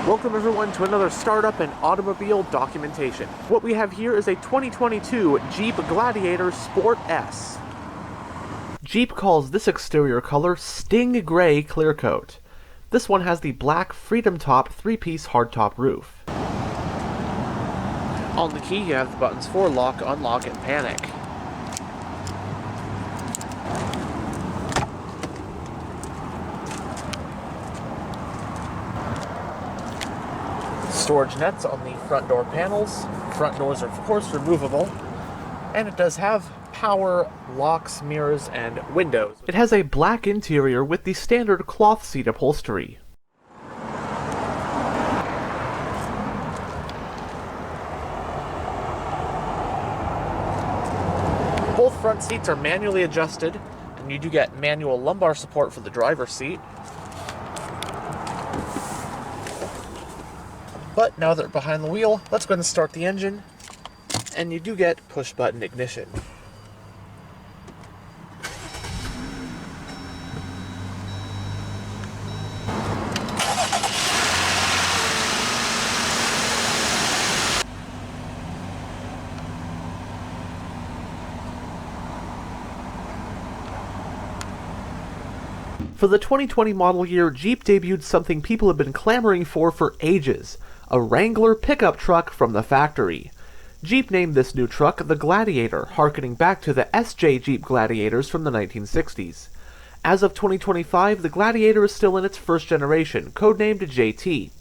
Welcome everyone to another startup and automobile documentation. What we have here is a 2022 Jeep Gladiator Sport S. Jeep calls this exterior color Sting Gray Clear Coat. This one has the black Freedom Top 3-piece hardtop roof. On the key you have the buttons for lock, unlock, and panic. Storage nets on the front door panels. Front doors are of course removable, and it does have power locks, mirrors, and windows. It has a black interior with the standard cloth seat upholstery. Both front seats are manually adjusted, and you do get manual lumbar support for the driver's seat. But now that we're behind the wheel, let's go ahead and start the engine, and you do get push-button ignition. For the 2020 model year, Jeep debuted something people have been clamoring for ages. A Wrangler pickup truck from the factory. Jeep named this new truck the Gladiator, harkening back to the SJ Jeep Gladiators from the 1960s. As of 2025, the Gladiator is still in its first generation, codenamed JT.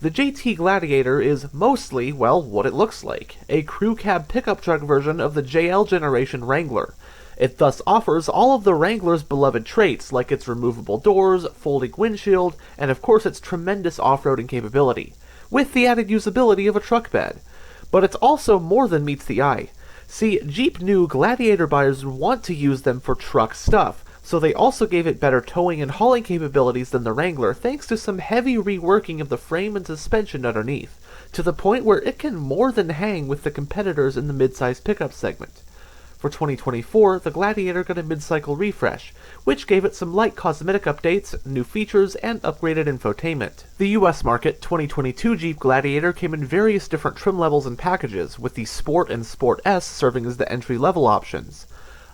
The JT Gladiator is mostly, well, what it looks like, a crew cab pickup truck version of the JL generation Wrangler. It thus offers all of the Wrangler's beloved traits, like its removable doors, folding windshield, and of course its tremendous off-roading capability, with the added usability of a truck bed. But it's also more than meets the eye. See, Jeep knew Gladiator buyers would want to use them for truck stuff, so they also gave it better towing and hauling capabilities than the Wrangler thanks to some heavy reworking of the frame and suspension underneath, to the point where it can more than hang with the competitors in the midsize pickup segment. For 2024, the Gladiator got a mid-cycle refresh, which gave it some light cosmetic updates, new features, and upgraded infotainment. The US market 2022 Jeep Gladiator came in various different trim levels and packages, with the Sport and Sport S serving as the entry-level options.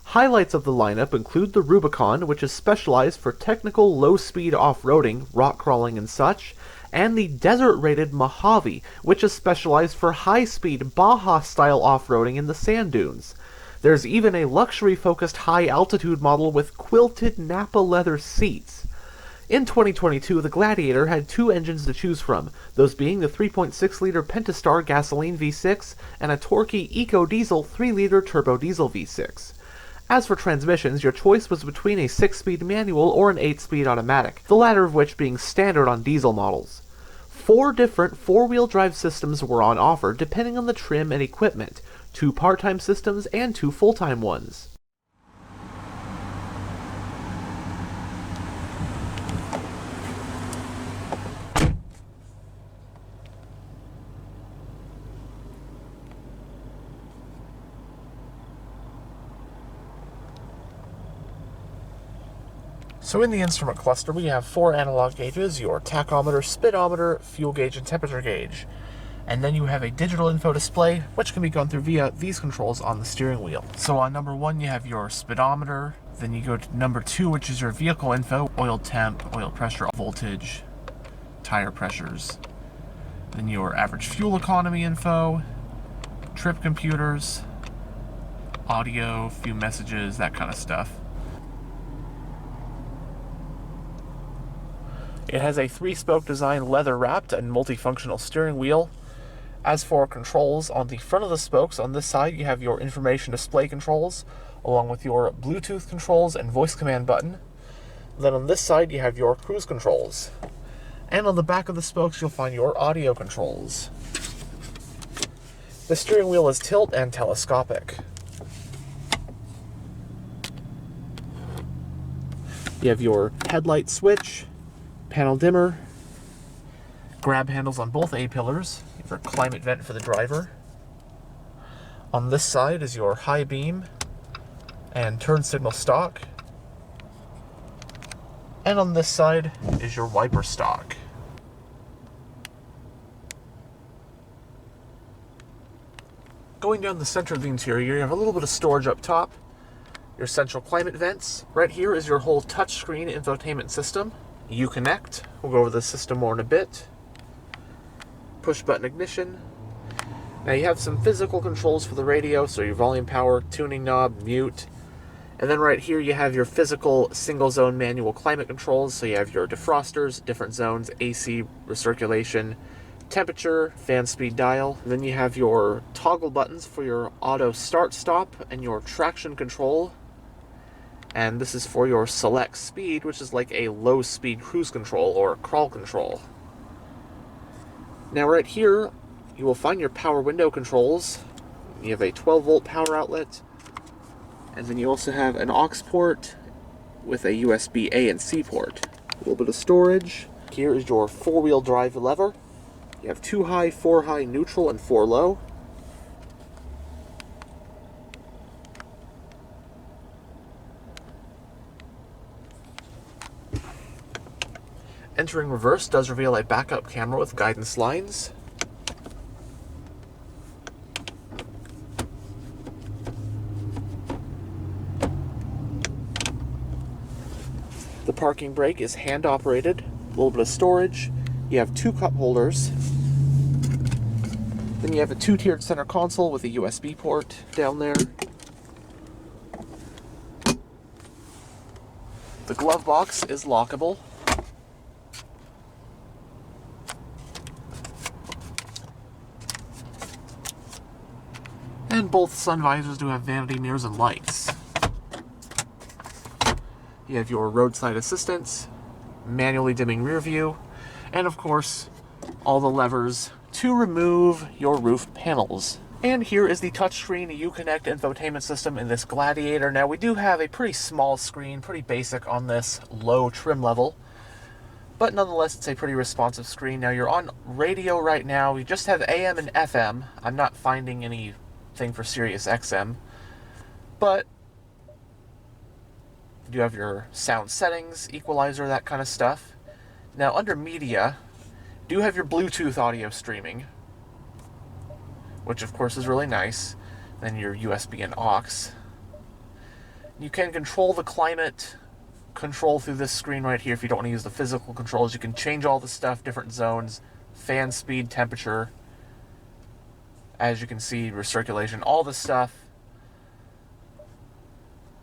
Highlights of the lineup include the Rubicon, which is specialized for technical low-speed off-roading, rock crawling, and such, and the desert-rated Mojave, which is specialized for high-speed Baja-style off-roading in the sand dunes. There's even a luxury-focused high-altitude model with quilted Napa leather seats. In 2022, the Gladiator had two engines to choose from, those being the 3.6-liter Pentastar gasoline V6 and a torquey EcoDiesel 3-liter turbo diesel V6. As for transmissions, your choice was between a 6-speed manual or an 8-speed automatic, the latter of which being standard on diesel models. 4 different 4-wheel drive systems were on offer depending on the trim and equipment, 2 part-time systems and 2 full-time ones. So in the instrument cluster we have 4 analog gauges, your tachometer, speedometer, fuel gauge, and temperature gauge. And then you have a digital info display, which can be gone through via these controls on the steering wheel. So on number 1 you have your speedometer, then you go to number 2, which is your vehicle info, oil temp, oil pressure, voltage, tire pressures. Then your average fuel economy info, trip computers, audio, few messages, that kind of stuff. It has a 3-spoke design, leather-wrapped and multifunctional steering wheel. As for controls, on the front of the spokes on this side you have your information display controls, along with your Bluetooth controls and voice command button. Then on this side you have your cruise controls. And on the back of the spokes you'll find your audio controls. The steering wheel is tilt and telescopic. You have your headlight switch, panel dimmer, grab handles on both A-pillars, your climate vent for the driver. On this side is your high beam and turn signal stalk. And on this side is your wiper stalk. Going down the center of the interior, you have a little bit of storage up top. Your central climate vents. Right here is your whole touchscreen infotainment system. UConnect. We'll go over the system more in a bit. Push button ignition. Now you have some physical controls for the radio, so your volume, power, tuning knob, mute. And then right here you have your physical single zone manual climate controls. So you have your defrosters, different zones, AC, recirculation, temperature, fan speed dial. And then you have your toggle buttons for your auto start stop and your traction control. And this is for your select speed, which is like a low speed cruise control or crawl control. Now right here you will find your power window controls. You have a 12 volt power outlet, and then you also have an aux port with a USB A and C port. A little bit of storage. Here is your 4-wheel drive lever. You have 2 high, 4 high, neutral, and 4 low. Entering reverse does reveal a backup camera with guidance lines. The parking brake is hand operated, a little bit of storage. You have 2 cup holders. Then you have a 2-tiered center console with a USB port down there. The glove box is lockable. And both sun visors do have vanity mirrors and lights. You have your roadside assistance, manually dimming rear view, and of course, all the levers to remove your roof panels. And here is the touchscreen UConnect infotainment system in this Gladiator. Now we do have a pretty small screen, pretty basic on this low trim level, but nonetheless it's a pretty responsive screen. Now you're on radio right now, you just have AM and FM. I'm not finding anything for Sirius XM, but you do have your sound settings, equalizer, that kind of stuff. Now under media, you do have your Bluetooth audio streaming, which of course is really nice. Then your USB and aux. You can control the climate control through this screen right here if you don't want to use the physical controls. You can change all the stuff, different zones, fan speed, temperature. As you can see, recirculation, all the stuff.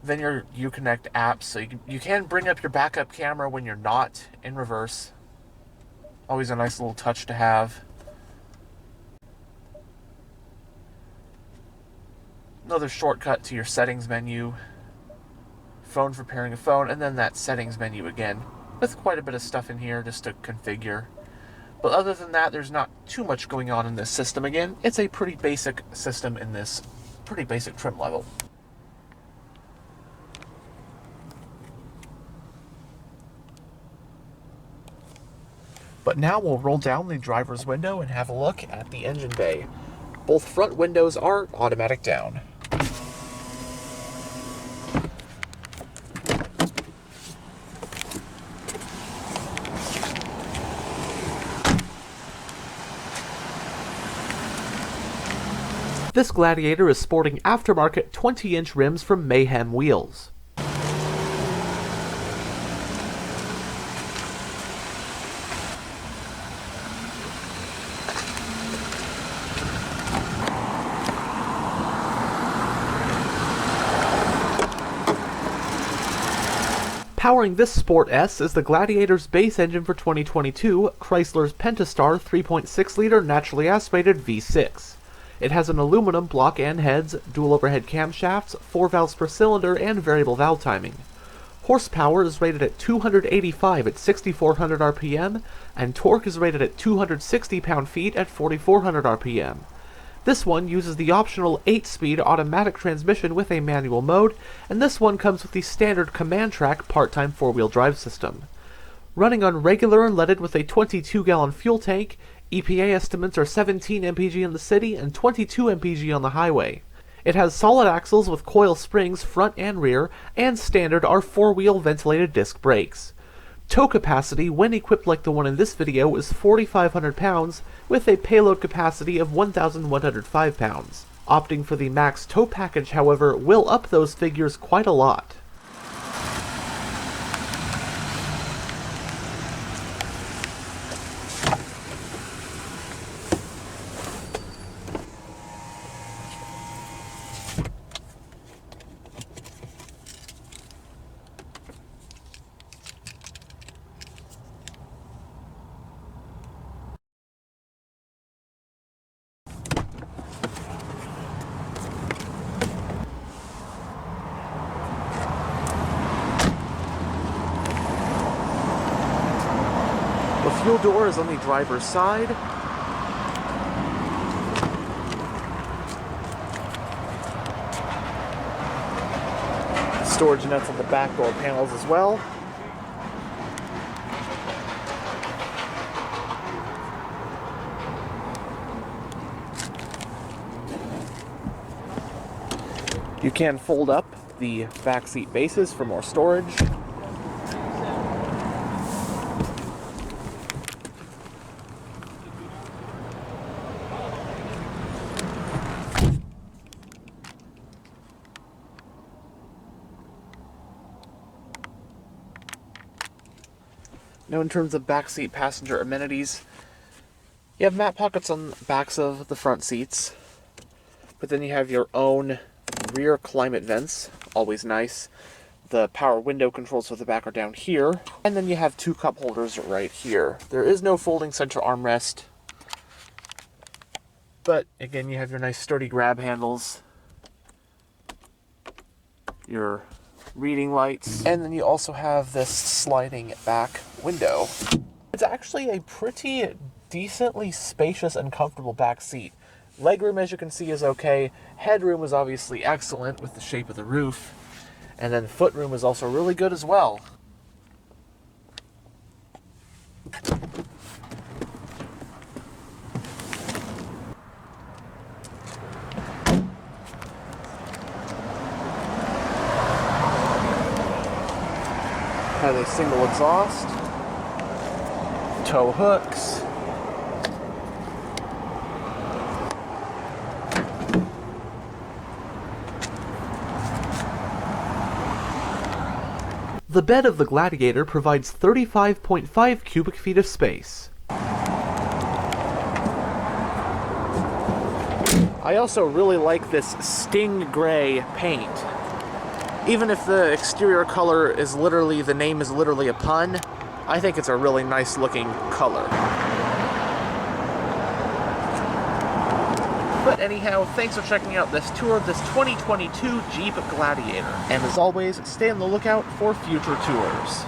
Then your UConnect apps, so you can bring up your backup camera when you're not in reverse. Always a nice little touch to have. Another shortcut to your settings menu. Phone for pairing a phone, and then that settings menu again, with quite a bit of stuff in here just to configure. But other than that, there's not too much going on in this system. Again, it's a pretty basic system in this pretty basic trim level. But now we'll roll down the driver's window and have a look at the engine bay. Both front windows are automatic down. This Gladiator is sporting aftermarket 20-inch rims from Mayhem Wheels. Powering this Sport S is the Gladiator's base engine for 2022, Chrysler's Pentastar 3.6-liter naturally aspirated V6. It has an aluminum block end heads, dual overhead camshafts, 4 valves per cylinder, and variable valve timing. Horsepower is rated at 285 at 6,400 RPM, and torque is rated at 260 pound-feet at 4,400 RPM. This one uses the optional 8-speed automatic transmission with a manual mode, and this one comes with the standard Command-Trac part-time 4-wheel drive system. Running on regular unleaded with a 22-gallon fuel tank, EPA estimates are 17 mpg in the city and 22 mpg on the highway. It has solid axles with coil springs front and rear, and standard are 4-wheel ventilated disc brakes. Tow capacity when equipped like the one in this video is 4,500 pounds with a payload capacity of 1,105 pounds. Opting for the Max tow package, however, will up those figures quite a lot. The fuel door is on the driver's side. Storage nets on the back door panels as well. You can fold up the back seat bases for more storage. Now, in terms of backseat passenger amenities, you have mat pockets on the backs of the front seats, but then you have your own rear climate vents, always nice. The power window controls for the back are down here, and then you have two cup holders right here. There is no folding center armrest, but again, you have your nice sturdy grab handles, your reading lights, and then you also have this sliding back window. It's actually a pretty decently spacious and comfortable back seat. Legroom, as you can see, is okay. Headroom is obviously excellent with the shape of the roof, and then footroom is also really good as well. Has a single exhaust, tow hooks, the bed of the Gladiator provides 35.5 cubic feet of space. I also really like this Sting Gray paint. Even if the exterior color is literally, the name is literally a pun, I think it's a really nice looking color. But anyhow, thanks for checking out this tour of this 2022 Jeep Gladiator. And as always, stay on the lookout for future tours.